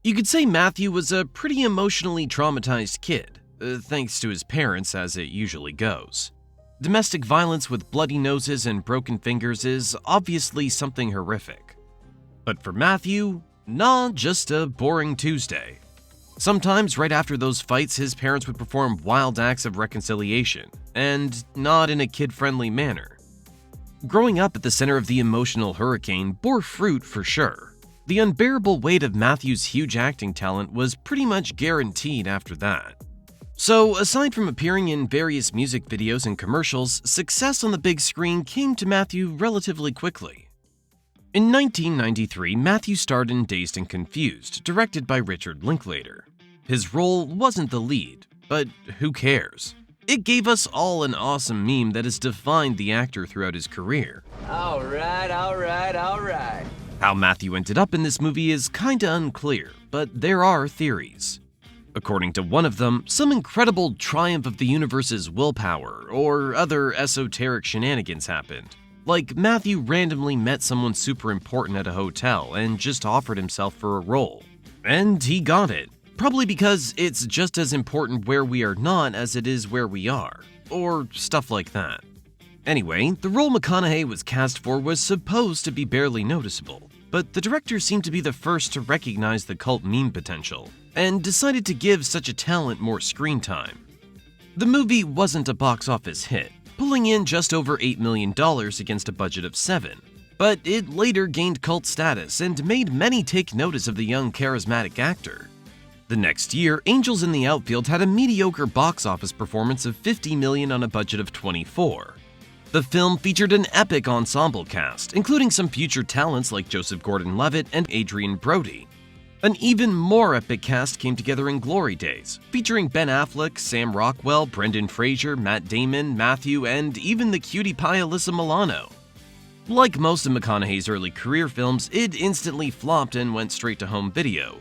You could say Matthew was a pretty emotionally traumatized kid, thanks to his parents as it usually goes. Domestic violence with bloody noses and broken fingers is obviously something horrific. But for Matthew, just a boring Tuesday. Sometimes right after those fights, his parents would perform wild acts of reconciliation, and not in a kid-friendly manner. Growing up at the center of the emotional hurricane bore fruit for sure. The unbearable weight of Matthew's huge acting talent was pretty much guaranteed after that. So, aside from appearing in various music videos and commercials, success on the big screen came to Matthew relatively quickly. In 1993, Matthew starred in Dazed and Confused, directed by Richard Linklater. His role wasn't the lead, but who cares? It gave us all an awesome meme that has defined the actor throughout his career. Alright. How Matthew ended up in this movie is kinda unclear, but there are theories. According to one of them, some incredible triumph of the universe's willpower or other esoteric shenanigans happened. Like Matthew randomly met someone super important at a hotel and just offered himself for a role. And he got it. Probably because it's just as important where we are not as it is where we are, or stuff like that. Anyway, the role McConaughey was cast for was supposed to be barely noticeable, but the director seemed to be the first to recognize the cult meme potential, and decided to give such a talent more screen time. The movie wasn't a box office hit, pulling in just over $8 million against a budget of $7 million, but it later gained cult status and made many take notice of the young charismatic actor. The next year, Angels in the Outfield had a mediocre box office performance of $50 million on a budget of $24 million. The film featured an epic ensemble cast, including some future talents like Joseph Gordon-Levitt and Adrien Brody. An even more epic cast came together in Glory Days, featuring Ben Affleck, Sam Rockwell, Brendan Fraser, Matt Damon, Matthew, and even the cutie pie Alyssa Milano. Like most of McConaughey's early career films, it instantly flopped and went straight to home video.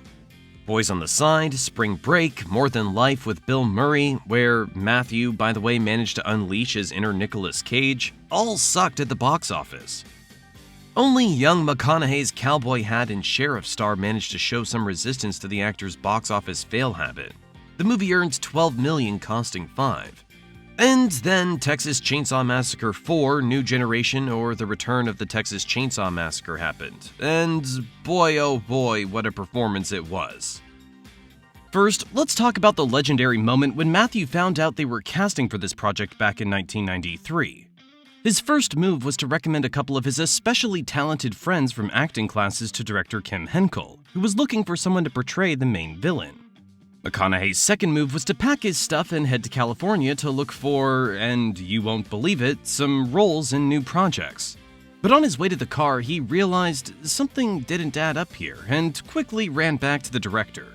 Boys on the Side, Spring Break, More Than Life with Bill Murray, where Matthew, by the way, managed to unleash his inner Nicolas Cage, all sucked at the box office. Only young McConaughey's cowboy hat and sheriff star managed to show some resistance to the actor's box office fail habit. The movie earned $12 million, costing $5 million. And then Texas Chainsaw Massacre 4, New Generation, or The Return of the Texas Chainsaw Massacre happened. And boy oh boy, what a performance it was. First, let's talk about the legendary moment when Matthew found out they were casting for this project back in 1993. His first move was to recommend a couple of his especially talented friends from acting classes to director Kim Henkel, who was looking for someone to portray the main villain. McConaughey's second move was to pack his stuff and head to California to look for, and you won't believe it, some roles in new projects. But on his way to the car, he realized something didn't add up here and quickly ran back to the director.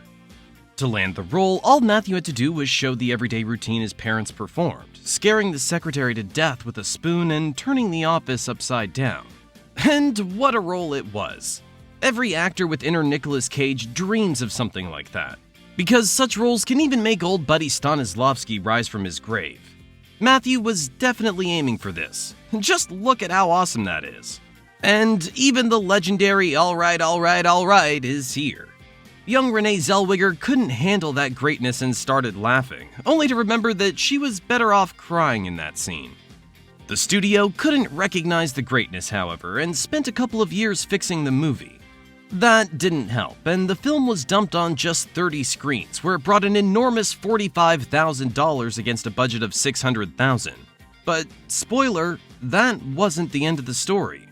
To land the role, all Matthew had to do was show the everyday routine his parents performed, scaring the secretary to death with a spoon and turning the office upside down. And what a role it was! Every actor with inner Nicolas Cage dreams of something like that, because such roles can even make old buddy Stanislavski rise from his grave. Matthew was definitely aiming for this. Just look at how awesome that is. And even the legendary alright is here. Young Renee Zellweger couldn't handle that greatness and started laughing, only to remember that she was better off crying in that scene. The studio couldn't recognize the greatness, however, and spent a couple of years fixing the movie. That didn't help, and the film was dumped on just 30 screens, where it brought an enormous $45,000 against a budget of $600,000. But, spoiler, that wasn't the end of the story.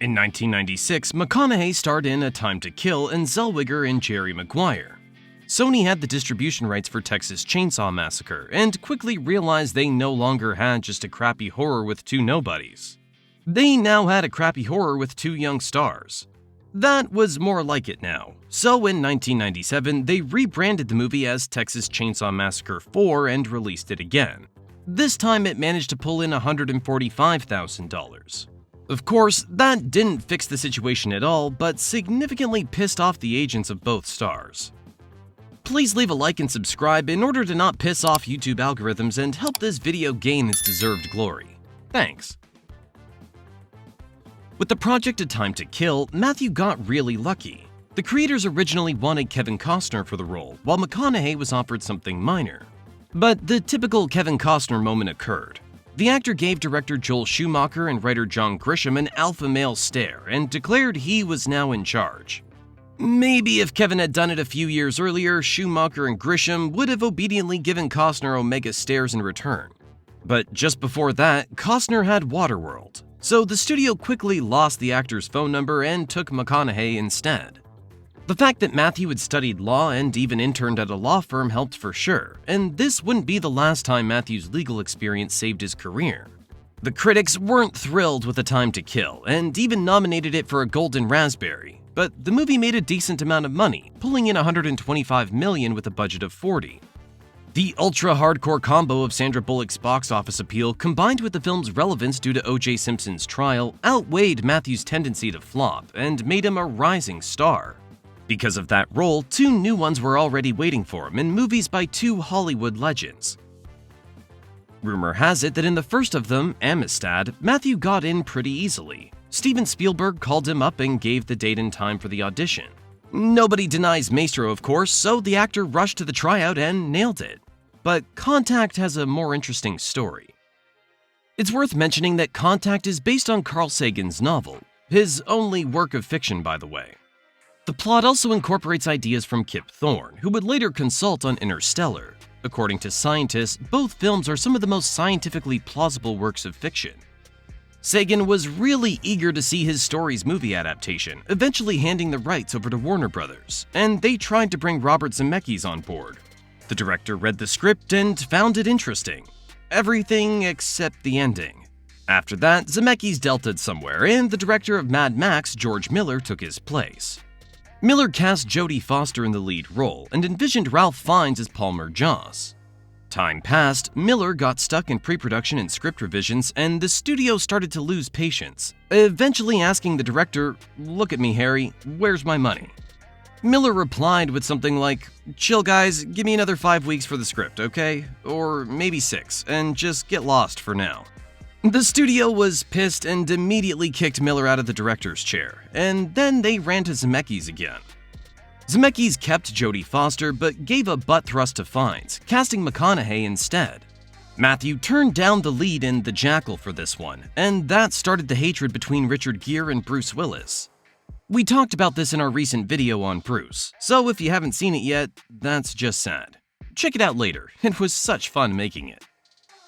In 1996, McConaughey starred in A Time to Kill and Zellweger in Jerry Maguire. Sony had the distribution rights for Texas Chainsaw Massacre, and quickly realized they no longer had just a crappy horror with two nobodies. They now had a crappy horror with two young stars. That was more like it now. So in 1997, they rebranded the movie as Texas Chainsaw Massacre 4 and released it again. This time it managed to pull in $145,000. Of course, that didn't fix the situation at all, but significantly pissed off the agents of both stars. Please leave a like and subscribe in order to not piss off YouTube algorithms and help this video gain its deserved glory. Thanks. With the project A Time to Kill, Matthew got really lucky. The creators originally wanted Kevin Costner for the role, while McConaughey was offered something minor. But the typical Kevin Costner moment occurred. The actor gave director Joel Schumacher and writer John Grisham an alpha male stare and declared he was now in charge. Maybe if Kevin had done it a few years earlier, Schumacher and Grisham would have obediently given Costner omega stares in return. But just before that, Costner had Waterworld, so the studio quickly lost the actor's phone number and took McConaughey instead. The fact that Matthew had studied law and even interned at a law firm helped for sure, and this wouldn't be the last time Matthew's legal experience saved his career. The critics weren't thrilled with The Time to Kill, and even nominated it for a Golden Raspberry, but the movie made a decent amount of money, pulling in $125 million with a budget of $40. The ultra-hardcore combo of Sandra Bullock's box office appeal combined with the film's relevance due to O.J. Simpson's trial outweighed Matthew's tendency to flop and made him a rising star. Because of that role, 2 new ones were already waiting for him in movies by 2 Hollywood legends. Rumor has it that in the first of them, Amistad, Matthew got in pretty easily. Steven Spielberg called him up and gave the date and time for the audition. Nobody denies Maestro, of course, so the actor rushed to the tryout and nailed it. But Contact has a more interesting story. It's worth mentioning that Contact is based on Carl Sagan's novel, his only work of fiction, by the way. The plot also incorporates ideas from Kip Thorne, who would later consult on Interstellar. According to scientists, both films are some of the most scientifically plausible works of fiction. Sagan was really eager to see his story's movie adaptation, eventually handing the rights over to Warner Brothers, and they tried to bring Robert Zemeckis on board. The director read the script and found it interesting. Everything except the ending. After that, Zemeckis delted somewhere, and the director of Mad Max, George Miller, took his place. Miller cast Jodie Foster in the lead role and envisioned Ralph Fiennes as Palmer Joss. Time passed, Miller got stuck in pre-production and script revisions, and the studio started to lose patience, eventually asking the director, "Look at me, Harry, where's my money?" Miller replied with something like, "Chill guys, give me another 5 weeks for the script, okay? Or maybe 6, and just get lost for now." The studio was pissed and immediately kicked Miller out of the director's chair, and then they ran to Zemeckis again. Zemeckis kept Jodie Foster but gave a butt thrust to Fiennes, casting McConaughey instead. Matthew turned down the lead in The Jackal for this one, and that started the hatred between Richard Gere and Bruce Willis. We talked about this in our recent video on Bruce, so if you haven't seen it yet, that's just sad. Check it out later, it was such fun making it.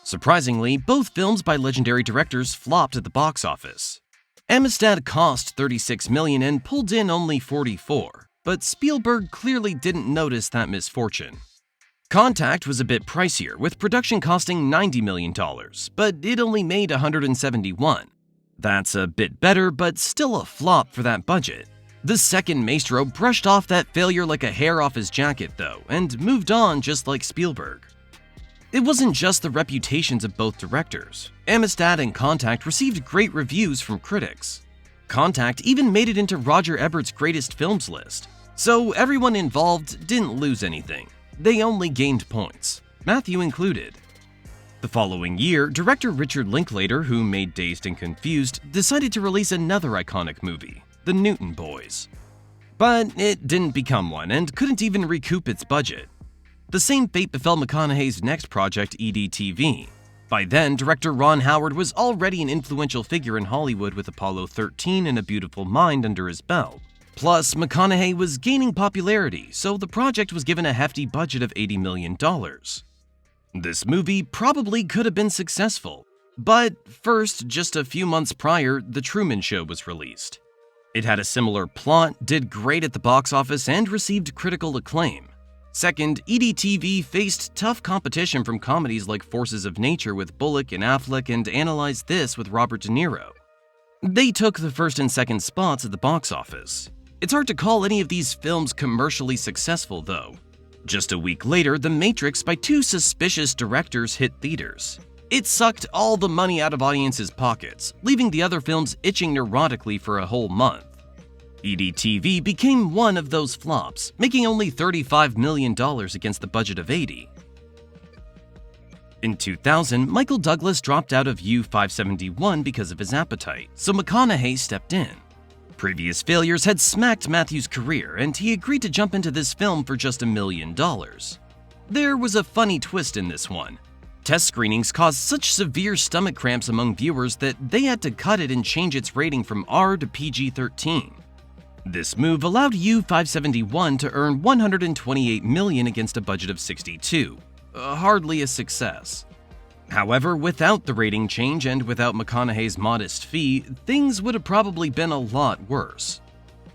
Surprisingly, both films by legendary directors flopped at the box office. Amistad cost $36 million and pulled in only $44, but Spielberg clearly didn't notice that misfortune. Contact was a bit pricier, with production costing $90 million, but it only made $171. That's a bit better, but still a flop for that budget. The second Maestro brushed off that failure like a hair off his jacket, though, and moved on just like Spielberg. It wasn't just the reputations of both directors. Amistad and Contact received great reviews from critics. Contact even made it into Roger Ebert's greatest films list. So everyone involved didn't lose anything. They only gained points, Matthew included. The following year, director Richard Linklater, who made Dazed and Confused, decided to release another iconic movie, The Newton Boys. But it didn't become one and couldn't even recoup its budget. The same fate befell McConaughey's next project, EDTV. By then, director Ron Howard was already an influential figure in Hollywood with Apollo 13 and A Beautiful Mind under his belt. Plus, McConaughey was gaining popularity, so the project was given a hefty budget of $80 million. This movie probably could have been successful. But first, just a few months prior, The Truman Show was released. It had a similar plot, did great at the box office, and received critical acclaim. Second, EDTV faced tough competition from comedies like Forces of Nature with Bullock and Affleck and Analyze This with Robert De Niro. They took the first and second spots at the box office. It's hard to call any of these films commercially successful, though. Just a week later, The Matrix by 2 suspicious directors hit theaters. It sucked all the money out of audiences' pockets, leaving the other films itching neurotically for a whole month. EDTV became one of those flops, making only $35 million against the budget of $80. In 2000, Michael Douglas dropped out of U-571 because of his appetite, so McConaughey stepped in. Previous failures had smacked Matthew's career, and he agreed to jump into this film for just $1 million. There was a funny twist in this one. Test screenings caused such severe stomach cramps among viewers that they had to cut it and change its rating from R to PG-13. This move allowed U-571 to earn $128 million against a budget of $62. Hardly a success. However, without the rating change and without McConaughey's modest fee, things would have probably been a lot worse.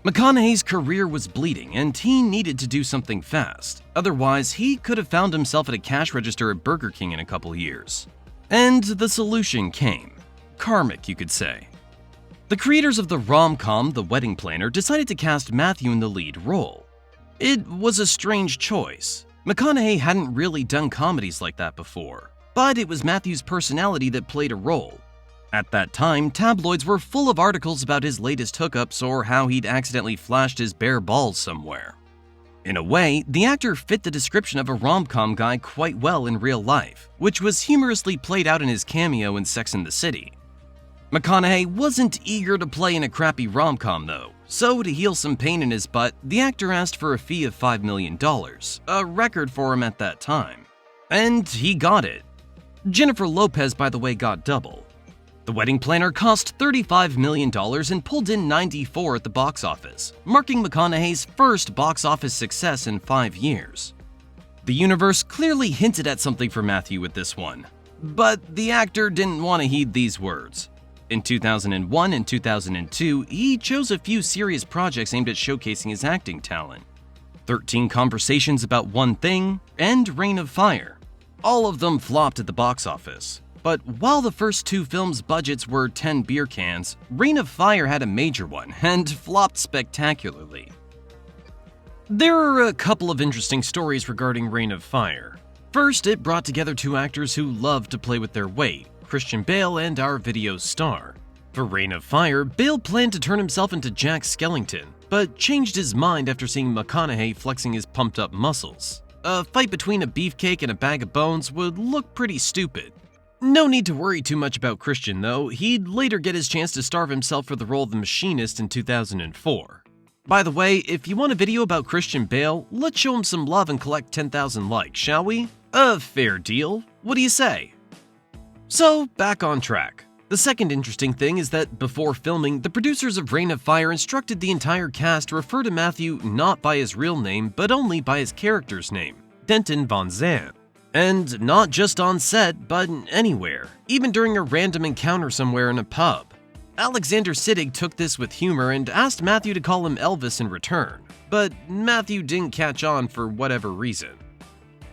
McConaughey's career was bleeding and he needed to do something fast, otherwise he could have found himself at a cash register at Burger King in a couple years. And the solution came. Karmic, you could say. The creators of the rom-com The Wedding Planner decided to cast Matthew in the lead role. It was a strange choice. McConaughey hadn't really done comedies like that before, but it was Matthew's personality that played a role. At that time, tabloids were full of articles about his latest hookups or how he'd accidentally flashed his bare balls somewhere. In a way, the actor fit the description of a rom-com guy quite well in real life, which was humorously played out in his cameo in Sex and the City. McConaughey wasn't eager to play in a crappy rom-com though, so to heal some pain in his butt, the actor asked for a fee of $5 million, a record for him at that time. And he got it. Jennifer Lopez, by the way, got double. The Wedding Planner cost $35 million and pulled in $94 at the box office, marking McConaughey's first box office success in 5 years. The universe clearly hinted at something for Matthew with this one, but the actor didn't want to heed these words. In 2001 and 2002, he chose a few serious projects aimed at showcasing his acting talent. 13 Conversations About One Thing and Reign of Fire. All of them flopped at the box office. But while the first 2 films' budgets were 10 beer cans, Reign of Fire had a major one and flopped spectacularly. There are a couple of interesting stories regarding Reign of Fire. First, it brought together 2 actors who loved to play with their weight, Christian Bale and our video's star. For Reign of Fire, Bale planned to turn himself into Jack Skellington, but changed his mind after seeing McConaughey flexing his pumped-up muscles. A fight between a beefcake and a bag of bones would look pretty stupid. No need to worry too much about Christian, though. He'd later get his chance to starve himself for the role of the Machinist in 2004. By the way, if you want a video about Christian Bale, let's show him some love and collect 10,000 likes, shall we? A fair deal. What do you say? So, back on track. The second interesting thing is that before filming, the producers of Reign of Fire instructed the entire cast to refer to Matthew not by his real name, but only by his character's name, Denton Von Zandt. And not just on set, but anywhere, even during a random encounter somewhere in a pub. Alexander Siddig took this with humor and asked Matthew to call him Elvis in return, but Matthew didn't catch on for whatever reason.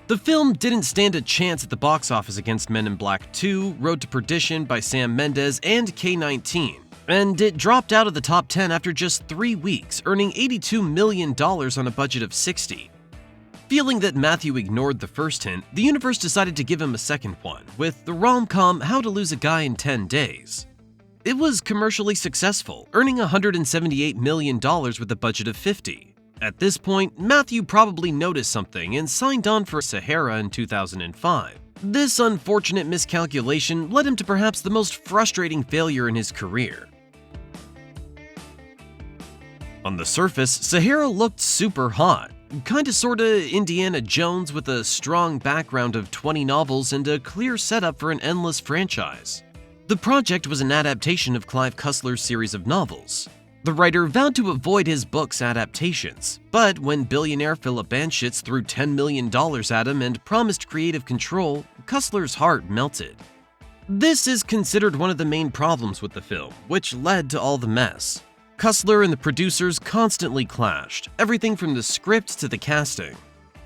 The film didn't stand a chance at the box office against Men in Black 2, Road to Perdition by Sam Mendes, and K-19, and it dropped out of the top 10 after just 3 weeks, earning $82 million on a budget of $60. Feeling that Matthew ignored the first hint, the universe decided to give him a second one, with the rom-com How to Lose a Guy in 10 Days. It was commercially successful, earning $178 million with a budget of $50. At this point, Matthew probably noticed something and signed on for Sahara in 2005. This unfortunate miscalculation led him to perhaps the most frustrating failure in his career. On the surface, Sahara looked super hot. Kinda sorta Indiana Jones with a strong background of 20 novels and a clear setup for an endless franchise. The project was an adaptation of Clive Cussler's series of novels. The writer vowed to avoid his book's adaptations, but when billionaire Philip Banchitz threw $10 million at him and promised creative control, Cussler's heart melted. This is considered one of the main problems with the film, which led to all the mess. Cussler and the producers constantly clashed, everything from the script to the casting.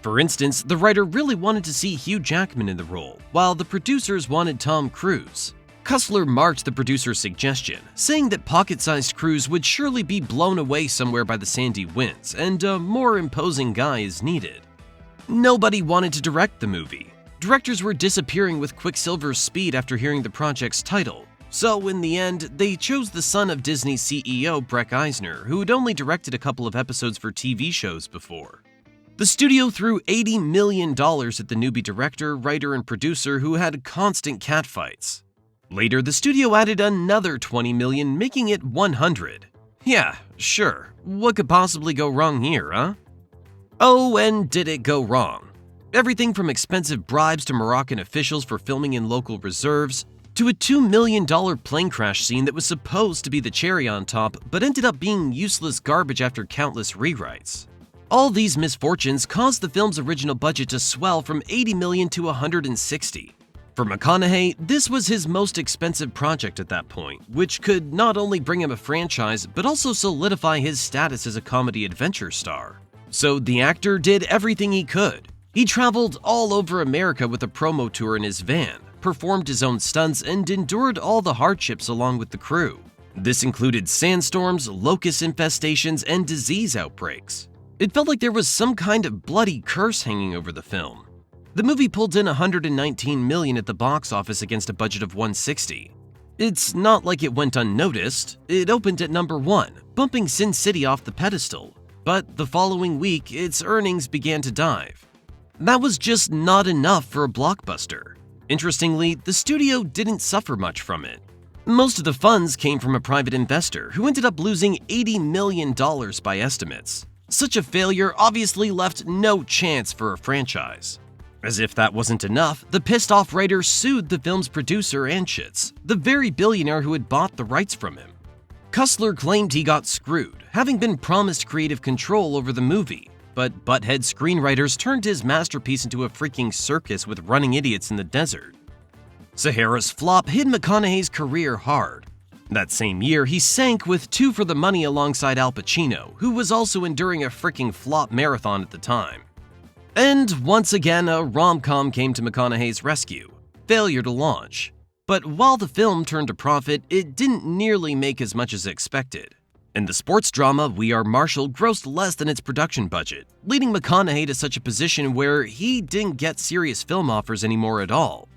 For instance, the writer really wanted to see Hugh Jackman in the role, while the producers wanted Tom Cruise. Cussler marked the producer's suggestion, saying that pocket-sized Cruise would surely be blown away somewhere by the sandy winds, and a more imposing guy is needed. Nobody wanted to direct the movie. Directors were disappearing with Quicksilver's speed after hearing the project's title. So in the end, they chose the son of Disney's CEO Breck Eisner, who had only directed a couple of episodes for TV shows before. The studio threw $80 million at the newbie director, writer, and producer who had constant catfights. Later, the studio added another $20 million, making it $100. Yeah, sure. What could possibly go wrong here, huh? Oh, and did it go wrong? Everything from expensive bribes to Moroccan officials for filming in local reserves, to a $2 million plane crash scene that was supposed to be the cherry on top, but ended up being useless garbage after countless rewrites. All these misfortunes caused the film's original budget to swell from $80 million to $160. For McConaughey, this was his most expensive project at that point, which could not only bring him a franchise, but also solidify his status as a comedy adventure star. So the actor did everything he could. He traveled all over America with a promo tour in his van, performed his own stunts, and endured all the hardships along with the crew. This included sandstorms, locust infestations, and disease outbreaks. It felt like there was some kind of bloody curse hanging over the film. The movie pulled in $119 million at the box office against a budget of $160. It's not like it went unnoticed. It opened at number 1, bumping Sin City off the pedestal. But the following week, its earnings began to dive. That was just not enough for a blockbuster. Interestingly, the studio didn't suffer much from it. Most of the funds came from a private investor who ended up losing $80 million by estimates. Such a failure obviously left no chance for a franchise. As if that wasn't enough, the pissed-off writer sued the film's producer Anschutz, the very billionaire who had bought the rights from him. Kussler claimed he got screwed, having been promised creative control over the movie, but butthead screenwriters turned his masterpiece into a freaking circus with running idiots in the desert. Sahara's flop hit McConaughey's career hard. That same year, he sank with Two for the Money alongside Al Pacino, who was also enduring a freaking flop marathon at the time. And once again, a rom-com came to McConaughey's rescue: Failure to Launch. But while the film turned a profit, it didn't nearly make as much as expected. And the sports drama We Are Marshall grossed less than its production budget, leading McConaughey to such a position where he didn't get serious film offers anymore at all.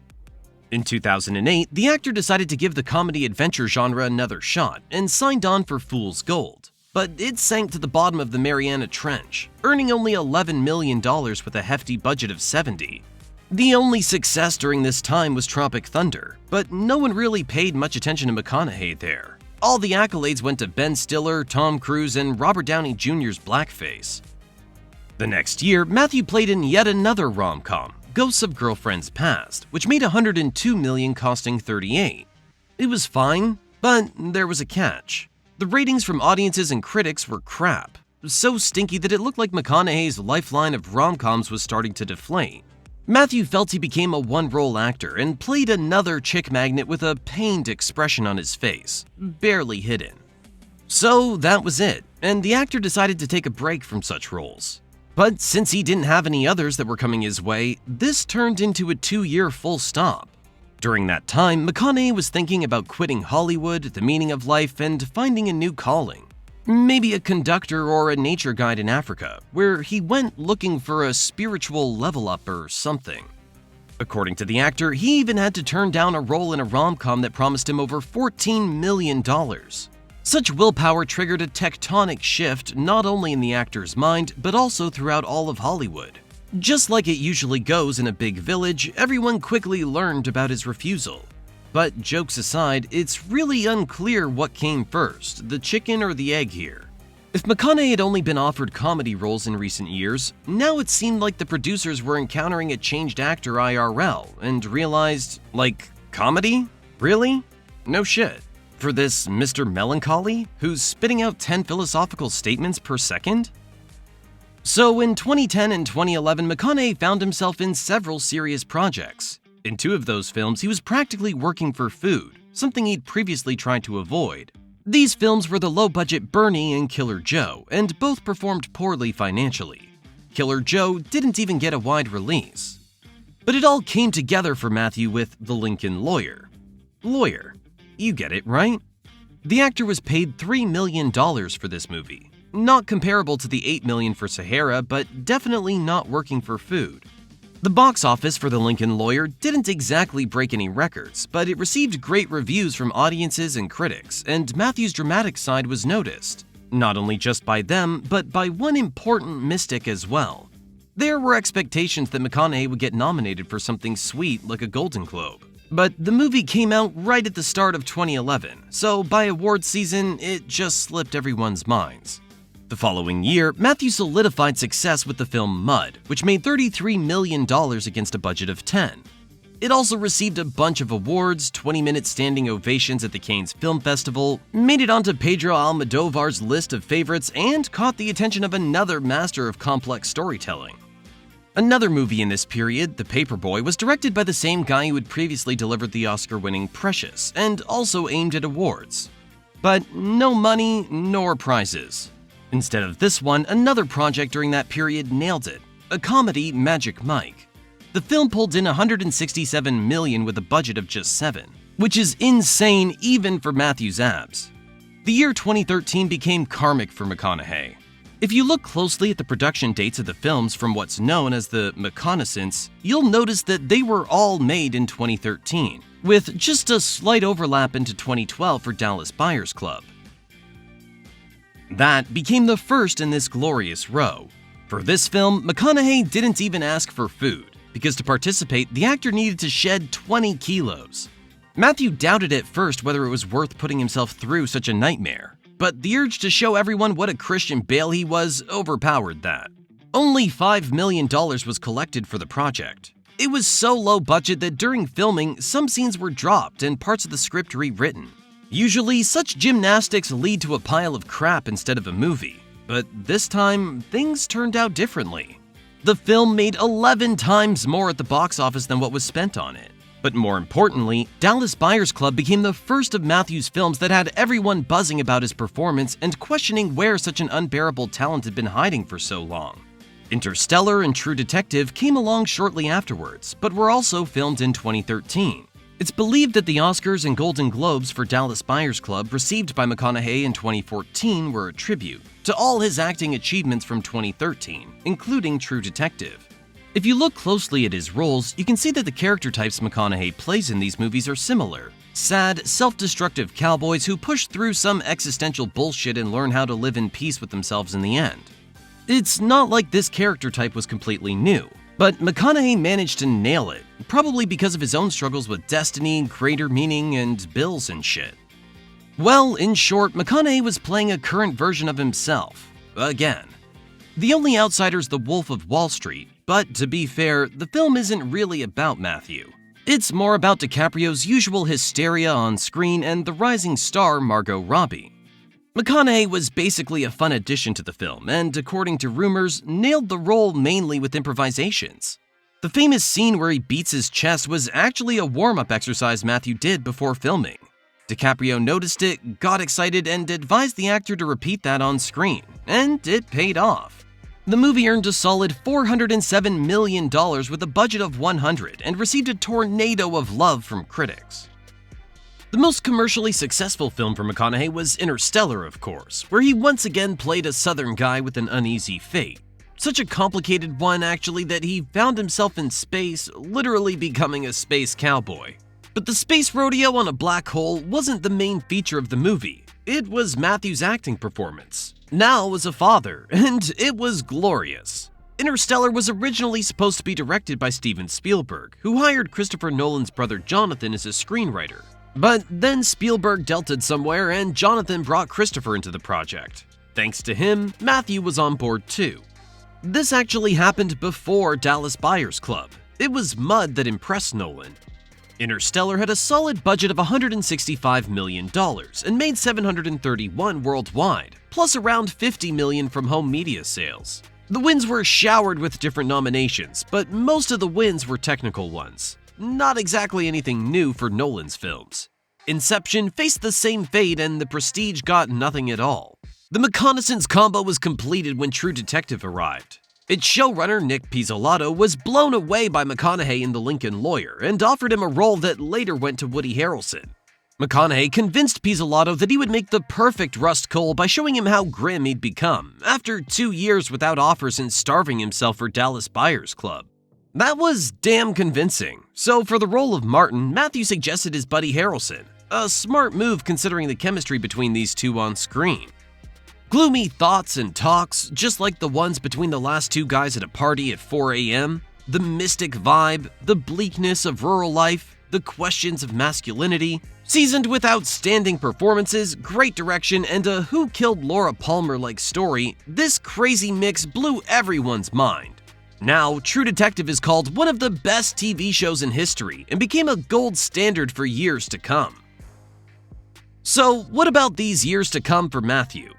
In 2008, the actor decided to give the comedy-adventure genre another shot and signed on for Fool's Gold. But it sank to the bottom of the Mariana Trench, earning only $11 million with a hefty budget of $70. The only success during this time was Tropic Thunder, but no one really paid much attention to McConaughey there. All the accolades went to Ben Stiller, Tom Cruise, and Robert Downey Jr.'s blackface. The next year, Matthew played in yet another rom-com, Ghosts of Girlfriends Past, which made $102 million costing $38. It was fine, but there was a catch. The ratings from audiences and critics were crap, so stinky that it looked like McConaughey's lifeline of rom-coms was starting to deflate. Matthew felt he became a one-role actor and played another chick magnet with a pained expression on his face, barely hidden. So that was it, and the actor decided to take a break from such roles. But since he didn't have any others that were coming his way, this turned into a 2-year full stop. During that time, McConaughey was thinking about quitting Hollywood, the meaning of life, and finding a new calling. Maybe a conductor or a nature guide in Africa, where he went looking for a spiritual level up or something. According to the actor, he even had to turn down a role in a rom-com that promised him over $14 million. Such willpower triggered a tectonic shift not only in the actor's mind, but also throughout all of Hollywood. Just like it usually goes in a big village, everyone quickly learned about his refusal. But jokes aside, it's really unclear what came first, the chicken or the egg here. If McConaughey had only been offered comedy roles in recent years, now it seemed like the producers were encountering a changed actor IRL and realized, like, comedy? Really? No shit. For this Mr. Melancholy, who's spitting out 10 philosophical statements per second? So in 2010 and 2011, McConaughey found himself in several serious projects. In 2 of those films, he was practically working for food, something he'd previously tried to avoid. These films were the low-budget Bernie and Killer Joe, and both performed poorly financially. Killer Joe didn't even get a wide release. But it all came together for Matthew with The Lincoln Lawyer. Lawyer. You get it, right? The actor was paid $3 million for this movie. Not comparable to the $8 million for Sahara, but definitely not working for food. The box office for The Lincoln Lawyer didn't exactly break any records, but it received great reviews from audiences and critics, and Matthew's dramatic side was noticed, not only just by them, but by one important mystic as well. There were expectations that McConaughey would get nominated for something sweet like a Golden Globe. But the movie came out right at the start of 2011, so by awards season, it just slipped everyone's minds. The following year, Matthew solidified success with the film Mud, which made $33 million against a budget of $10 million. It also received a bunch of awards, 20-minute standing ovations at the Cannes Film Festival, made it onto Pedro Almodovar's list of favorites, and caught the attention of another master of complex storytelling. Another movie in this period, The Paperboy, was directed by the same guy who had previously delivered the Oscar-winning Precious, and also aimed at awards. But no money, nor prizes. Instead of this one, another project during that period nailed it, a comedy, Magic Mike. The film pulled in $167 million with a budget of just $7 million, which is insane even for Matthew's abs. The year 2013 became karmic for McConaughey. If you look closely at the production dates of the films from what's known as the McConaughey's, you'll notice that they were all made in 2013, with just a slight overlap into 2012 for Dallas Buyers Club. That became the first in this glorious row. For this film, McConaughey didn't even ask for food, because to participate, the actor needed to shed 20 kilos. Matthew doubted at first whether it was worth putting himself through such a nightmare, but the urge to show everyone what a Christian Bale he was overpowered that. Only $5 million was collected for the project. It was so low budget that during filming, some scenes were dropped and parts of the script rewritten. Usually, such gymnastics lead to a pile of crap instead of a movie, but this time, things turned out differently. The film made 11 times more at the box office than what was spent on it. But more importantly, Dallas Buyers Club became the first of Matthew's films that had everyone buzzing about his performance and questioning where such an unbearable talent had been hiding for so long. Interstellar and True Detective came along shortly afterwards, but were also filmed in 2013. It's believed that the Oscars and Golden Globes for Dallas Buyers Club received by McConaughey in 2014 were a tribute to all his acting achievements from 2013, including True Detective. If you look closely at his roles, you can see that the character types McConaughey plays in these movies are similar. Sad, self-destructive cowboys who push through some existential bullshit and learn how to live in peace with themselves in the end. It's not like this character type was completely new, but McConaughey managed to nail it, probably because of his own struggles with destiny, greater meaning, and bills and shit. Well, in short, McConaughey was playing a current version of himself, again. The only outsider's the Wolf of Wall Street, but to be fair, the film isn't really about Matthew. It's more about DiCaprio's usual hysteria on screen and the rising star Margot Robbie. McConaughey was basically a fun addition to the film and, according to rumors, nailed the role mainly with improvisations. The famous scene where he beats his chest was actually a warm-up exercise Matthew did before filming. DiCaprio noticed it, got excited, and advised the actor to repeat that on screen, and it paid off. The movie earned a solid $407 million with a budget of $100 million and received a tornado of love from critics. The most commercially successful film for McConaughey was Interstellar, of course, where he once again played a southern guy with an uneasy fate. Such a complicated one, actually, that he found himself in space, literally becoming a space cowboy. But the space rodeo on a black hole wasn't the main feature of the movie. It was Matthew's acting performance. Now as a father, and it was glorious. Interstellar was originally supposed to be directed by Steven Spielberg, who hired Christopher Nolan's brother Jonathan as a screenwriter. But then Spielberg delted somewhere and Jonathan brought Christopher into the project. Thanks to him, Matthew was on board too. This actually happened before Dallas Buyers Club. It was Mud that impressed Nolan. Interstellar had a solid budget of $165 million and made $731 million worldwide, plus around $50 million from home media sales. The wins were showered with different nominations, but most of the wins were technical ones. Not exactly anything new for Nolan's films. Inception faced the same fate and The Prestige got nothing at all. The McConaughey's combo was completed when True Detective arrived. Its showrunner, Nick Pizzolatto, was blown away by McConaughey in The Lincoln Lawyer and offered him a role that later went to Woody Harrelson. McConaughey convinced Pizzolatto that he would make the perfect Rust Cohle by showing him how grim he'd become, after 2 years without offers and starving himself for Dallas Buyers Club. That was damn convincing, so for the role of Martin, Matthew suggested his buddy Harrelson, a smart move considering the chemistry between these two on screen. Gloomy thoughts and talks, just like the ones between the last two guys at a party at 4 a.m., the mystic vibe, the bleakness of rural life, the questions of masculinity. Seasoned with outstanding performances, great direction, and a Who Killed Laura Palmer-like story, this crazy mix blew everyone's mind. Now, True Detective is called one of the best TV shows in history and became a gold standard for years to come. So, what about these years to come for Matthew?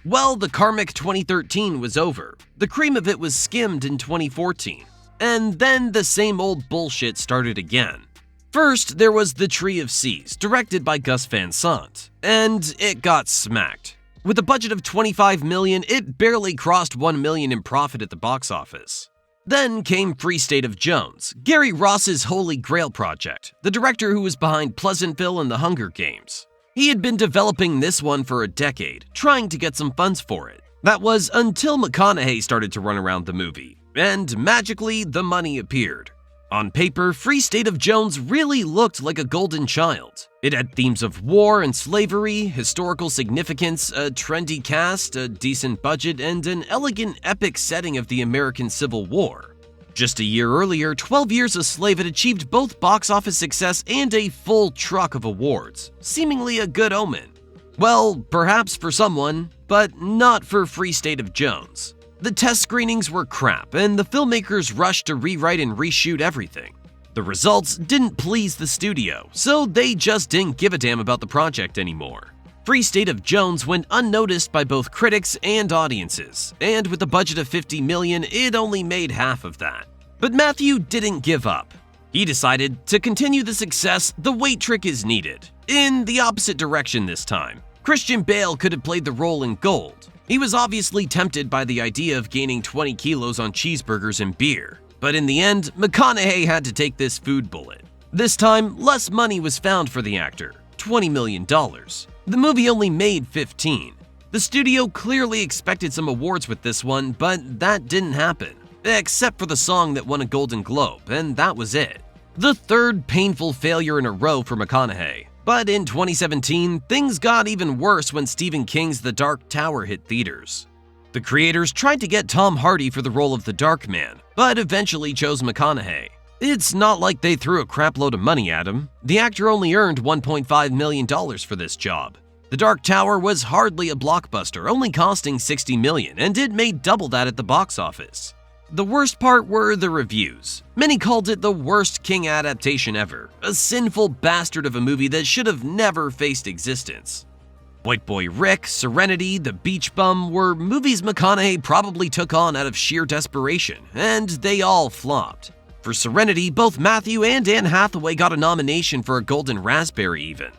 Well, the karmic 2013 was over. The cream of it was skimmed in 2014. And then the same old bullshit started again. First, there was The Tree of Seas, directed by Gus Van Sant, and it got smacked. With a budget of $25 million, it barely crossed $1 million in profit at the box office. Then came Free State of Jones, Gary Ross's holy grail project, the director who was behind Pleasantville and The Hunger Games. He had been developing this one for a decade, trying to get some funds for it. That was until McConaughey started to run around the movie, and magically the money appeared. On paper, Free State of Jones really looked like a golden child. It had themes of war and slavery, historical significance, a trendy cast, a decent budget, and an elegant epic setting of the American Civil War. Just a year earlier, 12 Years a Slave had achieved both box office success and a full truck of awards, seemingly a good omen. Well, perhaps for someone, but not for Free State of Jones. The test screenings were crap, and the filmmakers rushed to rewrite and reshoot everything. The results didn't please the studio, so they just didn't give a damn about the project anymore. Free State of Jones went unnoticed by both critics and audiences, and with a budget of $50 million, it only made half of that. But Matthew didn't give up. He decided to continue the success. The weight trick is needed, in the opposite direction this time. Christian Bale could have played the role in gold. He was obviously tempted by the idea of gaining 20 kilos on cheeseburgers and beer, but in the end, McConaughey had to take this food bullet. This time, less money was found for the actor, $20 million. The movie only made 15. The studio clearly expected some awards with this one, but that didn't happen, except for the song that won a Golden Globe, and that was it. The third painful failure in a row for McConaughey. But in 2017, things got even worse when Stephen King's The Dark Tower hit theaters. The creators tried to get Tom Hardy for the role of the Dark Man, but eventually chose McConaughey. It's not like they threw a crapload of money at him. The actor only earned $1.5 million for this job. The Dark Tower was hardly a blockbuster, only costing $60 million, and it made double that at the box office. The worst part were the reviews. Many called it the worst King adaptation ever, a sinful bastard of a movie that should have never faced existence. White Boy Rick, Serenity, The Beach Bum were movies McConaughey probably took on out of sheer desperation, and they all flopped. For Serenity, both Matthew and Anne Hathaway got a nomination for a Golden Raspberry even.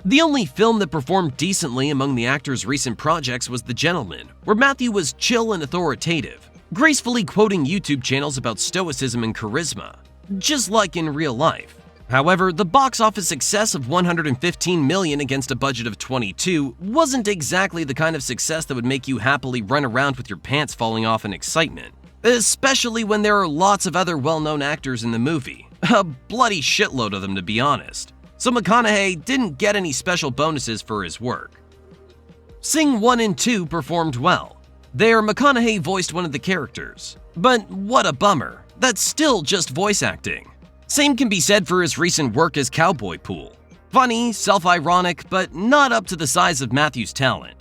The only film that performed decently among the actor's recent projects was The Gentleman, where Matthew was chill and authoritative, gracefully quoting YouTube channels about stoicism and charisma, just like in real life. However, the box office success of $115 million against a budget of $22 wasn't exactly the kind of success that would make you happily run around with your pants falling off in excitement, especially when there are lots of other well-known actors in the movie, a bloody shitload of them to be honest. So McConaughey didn't get any special bonuses for his work. Sing 1 and 2 performed well. There, McConaughey voiced one of the characters. But what a bummer, that's still just voice acting. Same can be said for his recent work as Cowboy Pool. Funny, self-ironic, but not up to the size of Matthew's talent.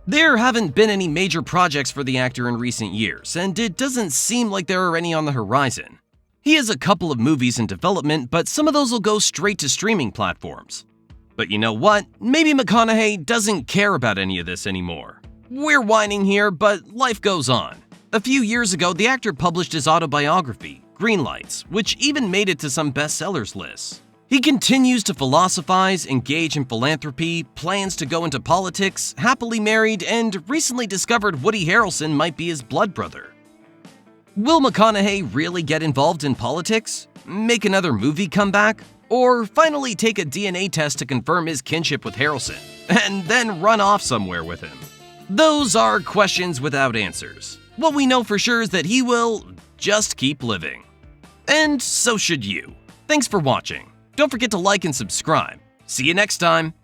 There haven't been any major projects for the actor in recent years, and it doesn't seem like there are any on the horizon. He has a couple of movies in development, but some of those will go straight to streaming platforms. But you know what? Maybe McConaughey doesn't care about any of this anymore. We're whining here, but life goes on. A few years ago, the actor published his autobiography, Green Lights, which even made it to some bestsellers lists. He continues to philosophize, engage in philanthropy, plans to go into politics, happily married, and recently discovered Woody Harrelson might be his blood brother. Will McConaughey really get involved in politics? Make another movie comeback? Or finally take a DNA test to confirm his kinship with Harrelson, and then run off somewhere with him? Those are questions without answers. What we know for sure is that he will just keep living. And so should you. Thanks for watching. Don't forget to like and subscribe. See you next time.